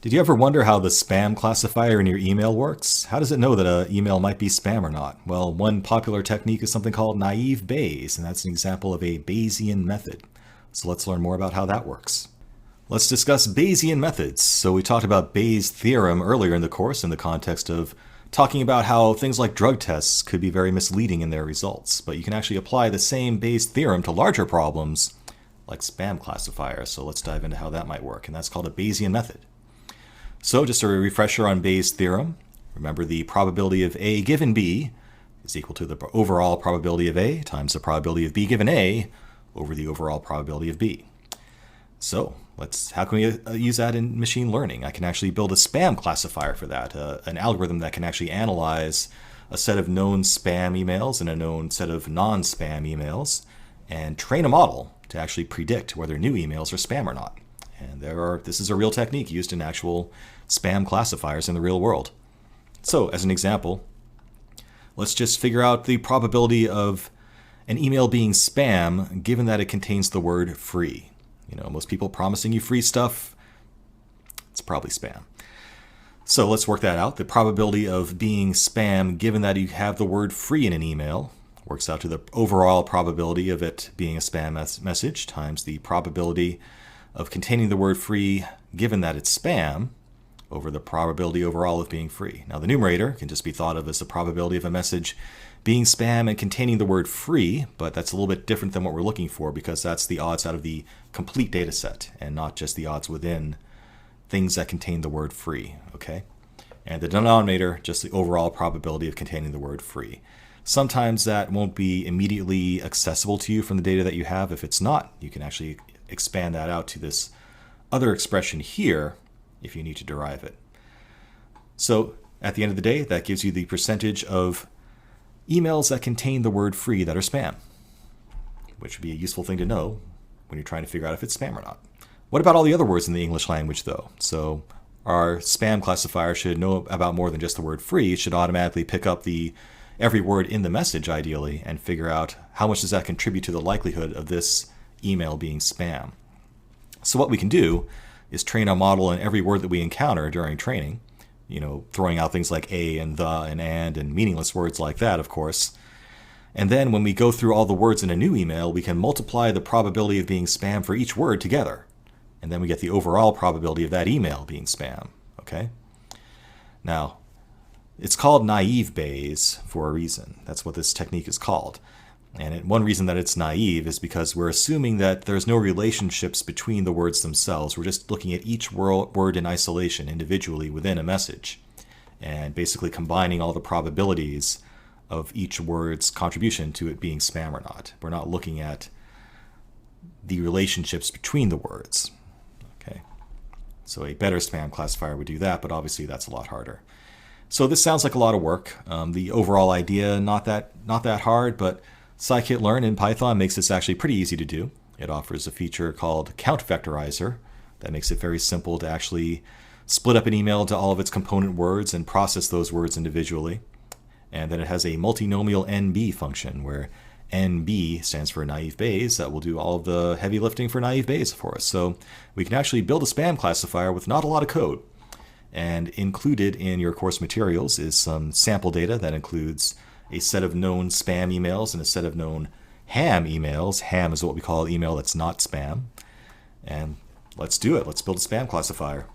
Did you ever wonder how the spam classifier in your email works? How does it know that an email might be spam or not? Well, one popular technique is something called naive Bayes, and that's an example of a Bayesian method. So let's learn more about how that works. Let's discuss Bayesian methods. So we talked about Bayes' theorem earlier in the course in the context of talking about how things like drug tests could be very misleading in their results, but you can actually apply the same Bayes' theorem to larger problems like spam classifiers. So let's dive into how that might work, and that's called a Bayesian method. So just a refresher on Bayes' theorem, remember the probability of A given B is equal to the overall probability of A times the probability of B given A over the overall probability of B. So how can we use that in machine learning? I can actually build a spam classifier for that, an algorithm that can actually analyze a set of known spam emails and a known set of non-spam emails and train a model to actually predict whether new emails are spam or not. And this is a real technique used in actual spam classifiers in the real world. So as an example, let's just figure out the probability of an email being spam given that it contains the word free. You know, most people promising you free stuff, it's probably spam. So let's work that out. The probability of being spam given that you have the word free in an email works out to the overall probability of it being a spam message times the probability of containing the word free given that it's spam over the probability overall of being free. Now the numerator can just be thought of as the probability of a message being spam and containing the word free, but that's a little bit different than what we're looking for because that's the odds out of the complete data set and not just the odds within things that contain the word free, okay? And the denominator, just the overall probability of containing the word free. Sometimes that won't be immediately accessible to you from the data that you have. If it's not, you can actually expand that out to this other expression here if you need to derive it. So at the end of the day, that gives you the percentage of emails that contain the word free that are spam, which would be a useful thing to know when you're trying to figure out if it's spam or not. What about all the other words in the English language though? So our spam classifier should know about more than just the word free. It should automatically pick up every word in the message ideally and figure out how much does that contribute to the likelihood of this email being spam. So what we can do is train a model on every word that we encounter during training, throwing out things like a and the and meaningless words like that, of course. And then when we go through all the words in a new email, we can multiply the probability of being spam for each word together. And then we get the overall probability of that email being spam, okay? Now, it's called naive Bayes for a reason. That's what this technique is called. And one reason that it's naive is because we're assuming that there's no relationships between the words themselves. We're just looking at each word in isolation, individually within a message, and basically combining all the probabilities of each word's contribution to it being spam or not. We're not looking at the relationships between the words. Okay, so a better spam classifier would do that, but obviously that's a lot harder. So this sounds like a lot of work. The overall idea, not that hard, but scikit-learn in Python makes this actually pretty easy to do. It offers a feature called count vectorizer that makes it very simple to actually split up an email into all of its component words and process those words individually. And then it has a multinomial NB function where NB stands for naive Bayes. That will do all of the heavy lifting for naive Bayes for us. So we can actually build a spam classifier with not a lot of code. And included in your course materials is some sample data that includes a set of known spam emails and a set of known ham emails. Ham is what we call an email that's not spam. And let's do it. Let's build a spam classifier.